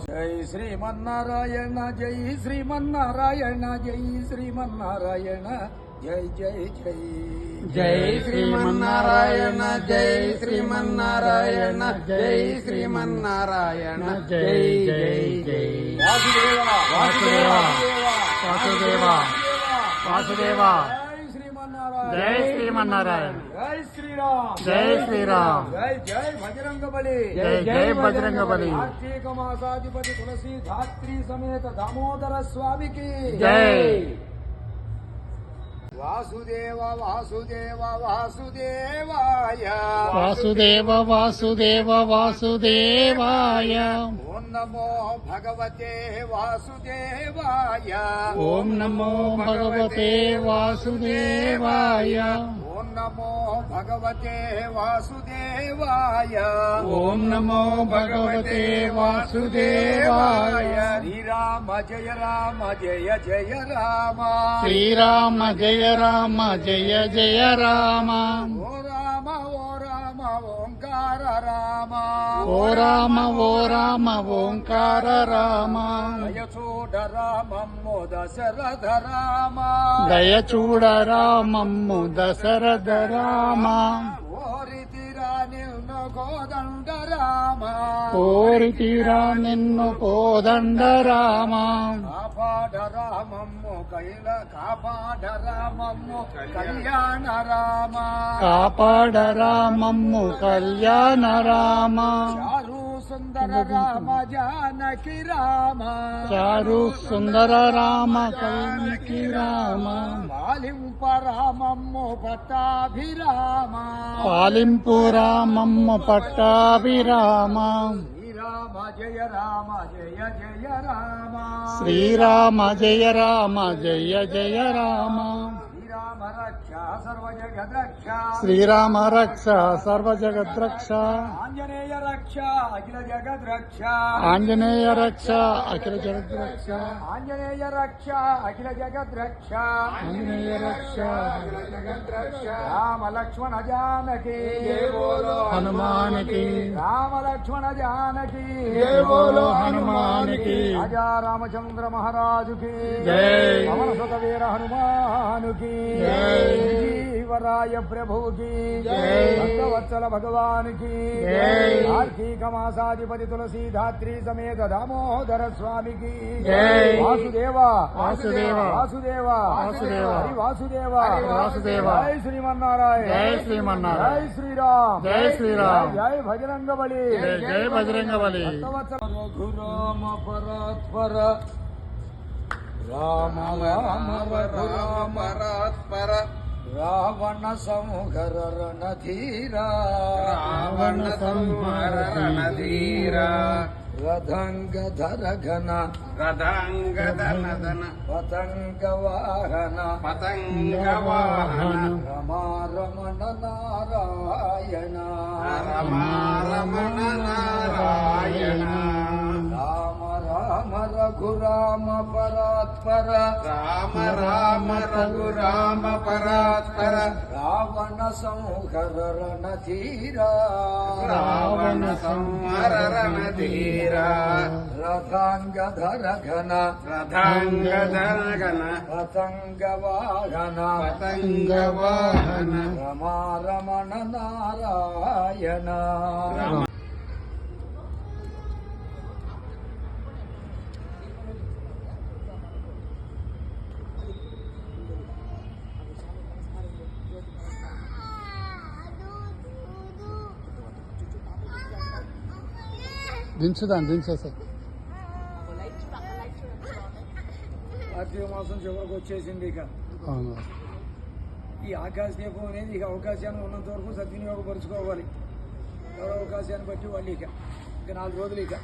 జై శ్రీమన్నారాయణ జై శ్రీమన్నారాయణ జై శ్రీమన్నారాయణ జై జై జై జై శ్రీమన్నారాయణ జై శ్రీమన్నారాయణ జై శ్రీమన్నారాయణ జై జై జై వాసుదేవ వాసుదేవ వాసుదేవ వాసుదేవ జై శ్రీమన్నారాయణ జై శ్రీరామ్ జై శ్రీరామ్ జై జై బజరంగ బలి జై జై బజరంగ బలి కార్తీక మాసాధిపతి తులసి ధాత్రి సమేత దామోదర స్వామికి జై వాసుదేవ వాసుదేవ వాసుదేవాయ వాసుదేవ వాసుదేవ వాసుదేవాయ ఓం నమో భగవతే వాసుదేవాయ ఓం నమో భగవతే వాసుదేవాయ ఓం నమో భగవతే వాసుదేవాయ ఓం నమో భగవతే వాసుదేవాయ శ్రీరామ జయ రామ జయ జయ రామ శ్రీరామ జయ రామ జయ జయ రామ ఓ రామ ఓ రామ ఓంకార రామ ఓ రామ ఓ రామ ఓంకార రామ దయచూడ రామమ్ము దశరథ రామ దయచూడ రామమ్ము దశరథ రామ ఓరితిరా నిన్ను కోదండ రామ కోరితిరా నిన్ను కోదండ రామ కాపాడ రామమ్ము కాపాడ రామమ్ము కళ్యాణ రామ కాపాడ రామమ్ము కళ్యాణ రామ చారు సుందర రామ జానకి రామ చారు సుందర రామ కల్కి రామ పాలింప రామమ్ము పట్టాభిరామ పాలింపు రామమ్ము పట్టాభిరామ శ్రీరామ జయ రామ జయ జయ రామ శ్రీరామ జయ రామ జయ జయ రామ శ్రీరామ రక్ష సర్వ జగద్రక్ష శ్రీరామ రక్ష సర్వ జగద్రక్ష ఆంజనేయ రక్ష అఖిల జగద్రక్ష ఆంజనేయ రక్ష అఖిల జగద్రక్ష ఆంజనేయ రక్ష అఖిల జగద్రక్ష ఆంజనేయ రక్ష రామ లక్ష్మణ జానకి హనుమానికి రామ లక్ష్మణ జానకి బోలో హనుమానికి రాజా రామచంద్ర మహారాజుకి జై పవన సుత వీర హనుమానుకి జై జీవరాయ ప్రభుకి జై భక్తవత్సల భగవానికి జై కార్తీక మాసాధిపతి తులసి ధాత్రి సమేత దామోదర స్వామికి జై వాసుదేవ వాసుదేవ వాసుదేవ వాసుదేవ హరి వాసుదేవ వాసుదేవ జై శ్రీమన్నారాయణ జై శ్రీమన్నారాయణ జై శ్రీరామ్ జై శ్రీరామ్ జై భజరంగ బలి జై జై బజరంగ బలి రఘురామ పరాత్పర రామ రామ రఘురామ పరాత్పర రావణ సంహర రణధీరా రావణ సంహార రణధీర రథంగధర ఘన రథాంగదనదన పతంగ వాహన పతంగవాహన రమారమణ నారాయణ రమారమణ నారాయణ రామ రామ రఘురామ పరాత్పర రామ రామ రఘురామ పరాత్పర రావణ సంహర రణధీరా రావణ సంహర రణధీర రథాంగధర ఘన రథాంగదర్గన పతంగ వాహన పతంగవాహన రమారమణ నారాయణ దించుదాం దించేసే కార్తీక మాసం చివరికి వచ్చేసింది ఇక అవును ఈ ఆకాశదీపం అనేది ఇక అవకాశాన్ని ఉన్నంత వరకు సద్వినియోగపరుచుకోవాలి. ఎవరో అవకాశాన్ని బట్టి వాళ్ళు ఇక 4 రోజులు ఇక